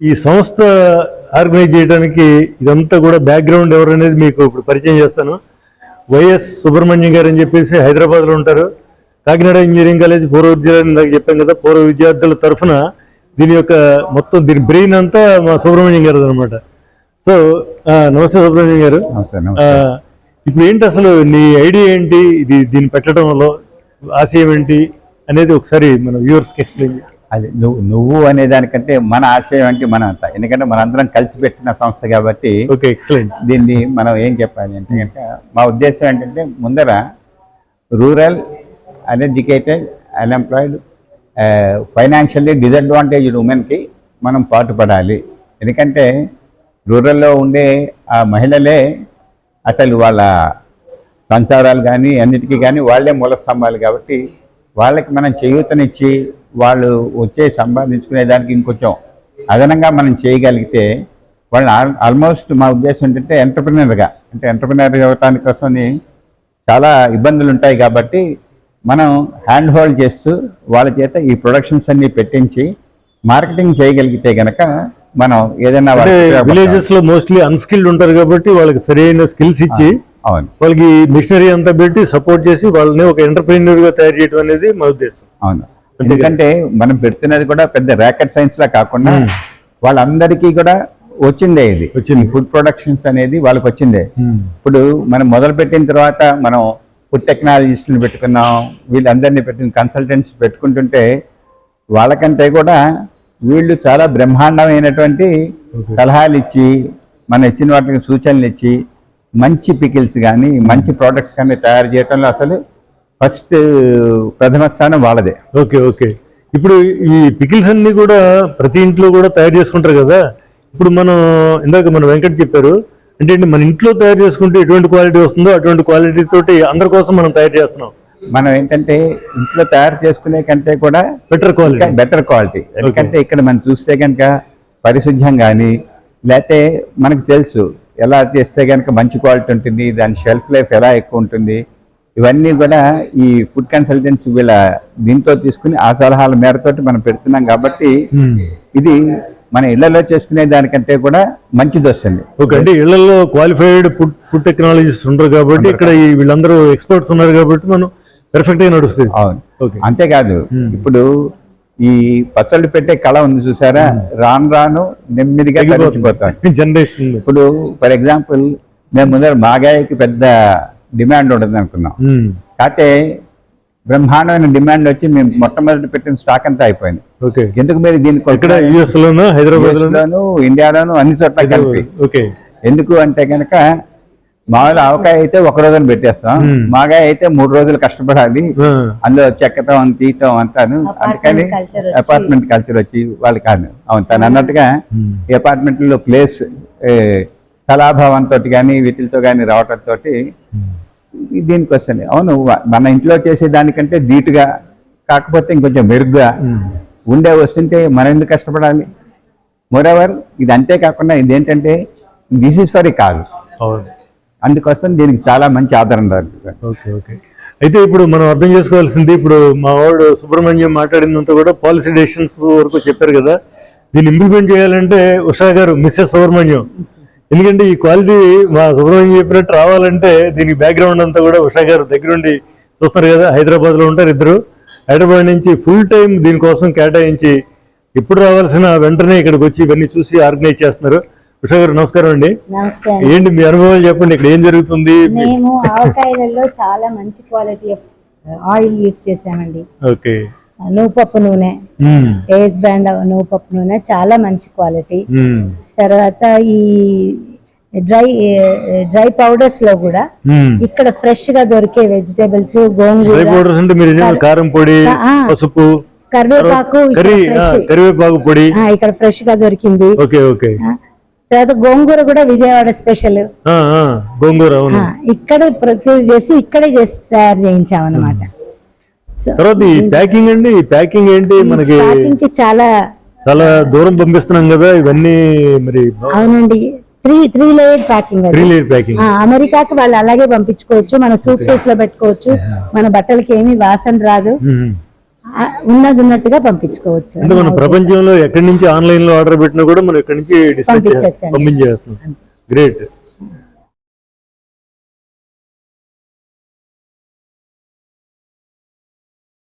ఈ సంస్థ ఆర్గనైజ్ చేయడానికి ఇదంతా కూడా బ్యాక్గ్రౌండ్ ఎవరు అనేది మీకు ఇప్పుడు పరిచయం చేస్తాను. వైఎస్ సుబ్రహ్మణ్యం గారు అని చెప్పేసి హైదరాబాద్లో ఉంటారు. కాకినాడ ఇంజనీరింగ్ కాలేజ్ పూర్వ విద్యార్థులు నాకు చెప్పాం కదా, పూర్వ విద్యార్థుల తరఫున దీని యొక్క మొత్తం దీని బ్రెయిన్ అంతా మా సుబ్రహ్మణ్యం గారు అనమాట. సో నమస్తే సుబ్రహ్మణ్యం గారు. ఇప్పుడు ఏంటి అసలు నీ ఐడియా ఏంటి, దీన్ని పెట్టడంలో ఆశయం ఏంటి అనేది ఒకసారి మన వ్యూవర్స్కి ఎక్స్ప్లెయిన్ చేయాలి. అది నువ్వు అనే దానికంటే మన ఆశయం అంటే మనం అంతా, ఎందుకంటే మనందరం కలిసి పెట్టిన సంస్థ కాబట్టి ఓకే ఎక్సలెంట్. దీన్ని మనం ఏం చెప్పాలి అంటే మా ఉద్దేశం ఏంటంటే ముందర rural uneducated unemployed financially disadvantaged ఉమెన్కి మనం పాటుపడాలి. ఎందుకంటే రూరల్లో ఉండే ఆ మహిళలే అసలు వాళ్ళ సంసారాలు కానీ అన్నిటికీ కానీ వాళ్ళే మూల స్తంభాలు కాబట్టి వాళ్ళకి మనం చేయూతనిచ్చి వాళ్ళు వచ్చే సంపాదించుకునే దానికి ఇంకొంచెం అదనంగా మనం చేయగలిగితే వాళ్ళని ఆల్మోస్ట్ మా ఉద్దేశం ఏంటంటే ఎంటర్ప్రినర్ అవ్వటానికి కోసం చాలా ఇబ్బందులు ఉంటాయి కాబట్టి మనం హ్యాండ్ హోల్డ్ చేస్తూ వాళ్ళ చేత ఈ ప్రొడక్షన్స్ అన్ని పెట్టించి మార్కెటింగ్ చేయగలిగితే గనక మనం ఏదైనా విలేజెస్ లో మోస్ట్లీ అన్స్కిల్డ్ ఉంటారు కాబట్టి వాళ్ళకి సరైన స్కిల్స్ ఇచ్చి వాళ్ళకి మిషనరీ అంతా పెట్టి సపోర్ట్ చేసి వాళ్ళని ఒక ఎంటర్ప్రీనర్ గా తయారు చేయడం అనేది మా ఉద్దేశం. అవును, ఎందుకంటే మనం పెడుతున్నది కూడా పెద్ద ర్యాకెట్ సైన్స్ లా కాకుండా వాళ్ళందరికీ కూడా వచ్చిందే, ఇది వచ్చింది ఫుడ్ ప్రొడక్షన్స్ అనేది వాళ్ళకి వచ్చిందే. ఇప్పుడు మనం మొదలు పెట్టిన తర్వాత మనం ఫుడ్ టెక్నాలజిస్ట్ని పెట్టుకున్నాం, వీళ్ళందరినీ పెట్టిన కన్సల్టెంట్స్ పెట్టుకుంటుంటే వాళ్ళకంటే కూడా వీళ్ళు చాలా బ్రహ్మాండమైనటువంటి సలహాలు ఇచ్చి మన ఇచ్చిన వాటికి సూచనలు ఇచ్చి మంచి పికిల్స్ కానీ మంచి ప్రోడక్ట్స్ కానీ తయారు చేయడంలో అసలు ఫస్ట్ ప్రథమ స్థానం వాళ్ళదే. Okay okay. ఇప్పుడు ఈ పికిల్స్ అన్ని కూడా ప్రతి ఇంట్లో కూడా తయారు చేసుకుంటారు కదా. ఇప్పుడు ఇందాక మన వెంకట్ చెప్పారు అంటే మన ఇంట్లో తయారు చేసుకుంటే ఎటువంటి క్వాలిటీ వస్తుందో అటువంటి క్వాలిటీ తోటి అందరి కోసం మనం తయారు చేస్తున్నాం. మనం ఏంటంటే ఇంట్లో తయారు చేసుకునే కంటే కూడా బెటర్ క్వాలిటీ. ఎందుకంటే ఇక్కడ మనం చూస్తే కనుక పరిశుభ్రం కానీ లేకపోతే మనకు తెలుసు ఎలా చేస్తే కనుక మంచి క్వాలిటీ ఉంటుంది, దాని షెల్ఫ్ లైఫ్ ఎలా ఎక్కువ ఉంటుంది, ఇవన్నీ కూడా ఈ ఫుడ్ కన్సల్టెంట్స్ వీళ్ళ దీంతో తీసుకుని ఆ సలహాల మేరతోటి మనం పెడుతున్నాం కాబట్టి ఇది మన ఇళ్లలో చేసుకునే దానికంటే కూడా మంచిది వస్తుంది. ఓకే, అంటే ఇళ్లలో క్వాలిఫైడ్ ఫుడ్ టెక్నాలజిస్ట్ ఉంటారు కాబట్టి ఇక్కడ వీళ్ళందరూ ఎక్స్పర్ట్స్ ఉన్నారు కాబట్టి మనం పర్ఫెక్ట్ గా నడుస్తుంది. అవును, అంతేకాదు ఇప్పుడు ఈ పచ్చళ్ళు పెట్టే కళ ఉంది చూసారా, రాను రాను నెమ్మదిగా తగ్గిపోతాం జనరేషన్. ఇప్పుడు ఫర్ ఎగ్జాంపుల్ మేము ముందర మాగాయకి పెద్ద డిమాండ్ ఉంటుంది అనుకున్నాం, కాకపోతే బ్రహ్మాండమైన డిమాండ్ వచ్చి మేము మొట్టమొదటి పెట్టిన స్టాక్ అంతా అయిపోయింది. ఎందుకు మీరు దీనికి యుఎస్ లోను హైదరాబాద్ లోను ఇండియాలోను అన్ని చోట్ల కలిపి ఎందుకు అంటే కనుక మామూలు ఆవకాయ అయితే ఒక రోజున పెట్టేస్తాం, మాగాయ అయితే 3 రోజులు కష్టపడాలి, అందులో చెక్కటం తీయటం అంతాను. అందుకని అపార్ట్మెంట్ కల్చర్ వచ్చి వాళ్ళు కాదు. అవును, తను అన్నట్టుగా ఈ అపార్ట్మెంట్ లో ప్లేస్ స్థలాభావంతో కానీ వీటితో కానీ రావటంతో దీనికి వస్తుంది. అవును, మన ఇంట్లో చేసే దానికంటే ధీటుగా కాకపోతే ఇంకొంచెం మెరుగ్గా ఉండే వస్తుంటే మనం ఎందుకు కష్టపడాలి? మోరెవర్ ఇది అంతేకాకుండా ఇదేంటంటే దిస్ ఇస్ ఫర్ కాదు, అందుకోసం దీనికి చాలా మంచి ఆదరణ దొరుకుతుంది. Okay okay. అయితే ఇప్పుడు మనం అర్థం చేసుకోవాల్సింది, ఇప్పుడు మా వాడు సుబ్రహ్మణ్యం మాట్లాడినంత కూడా పాలసీ డెసిషన్స్ వరకు చెప్పారు కదా, దీన్ని ఇంప్లిమెంట్ చేయాలంటే ఉషా గారు మిస్సెస్ సుబ్రహ్మణ్యం. ఎందుకంటే ఈ క్వాలిటీ మా సుబ్రహ్మణ్యం చెప్పినట్టు రావాలంటే దీనికి బ్యాక్గ్రౌండ్ అంతా కూడా ఉషా గారు దగ్గరుండి చూస్తారు కదా. హైదరాబాద్లో ఉంటారు ఇద్దరు, హైదరాబాద్ నుంచి ఫుల్ టైం దీనికోసం కేటాయించి ఎప్పుడు రావాల్సిన వెంటనే ఇక్కడికి వచ్చి ఇవన్నీ చూసి ఆర్గనైజ్ చేస్తున్నారు. ఉషా గారు నమస్కారం అండి. ఏంటి మీ అనుభవాలు చెప్పండి, ఇక్కడ ఏం జరుగుతుంది? మేము ఆవకాయలలో చాలా మంచి క్వాలిటీ ఆయిల్ యూస్ చేసామండి. ఓకే, నూపప్పు నూనె, ఏస్ బ్రాండ్ నూపప్పు నూనె చాలా మంచి క్వాలిటీ. తర్వాత ఈ డ్రై పౌడర్స్ లో కూడా ఇక్కడ ఫ్రెష్ గా దొరికే వెజిటేబుల్స్, గోంగూర, కారం పొడి, పసుపు, కరివేపాకు పొడి ఇక్కడ ఫ్రెష్ గా దొరికింది. Okay okay. తర్వాత గోంగూర కూడా విజయవాడ స్పెషల్ గోంగూర ఇక్కడ ప్రొక్యూర్ చేసి ఇక్కడే చేసి తయారు చేయించామన్నమాట. తర్వాత ఈ ప్యాకింగ్ అండి, ఈ ప్యాకింగ్ ఏంటి? మనకి చాలా చాలా దూరం పంపిస్తున్నాం కదా ఇవన్నీ మరి. అవునండి, 3 లేయర్ ప్యాకింగ్. అమెరికాకి వాళ్ళు అలాగే పంపించుకోవచ్చు, మన సూట్ కేస్ లో పెట్టుకోవచ్చు, మన బట్టలకి ఏమీ వాసన రాదు. ఉన్నది ఉన్నట్టుగా పంపించుకోవచ్చు. అంటే మన ప్రపంచంలో ఎక్కడి నుంచి ఆన్లైన్ లో ఆర్డర్ పెట్టినా కూడా మనం ఎక్కడి నుంచి పంపించొచ్చండి. పంపించేస్తున్నాం. గ్రేట్.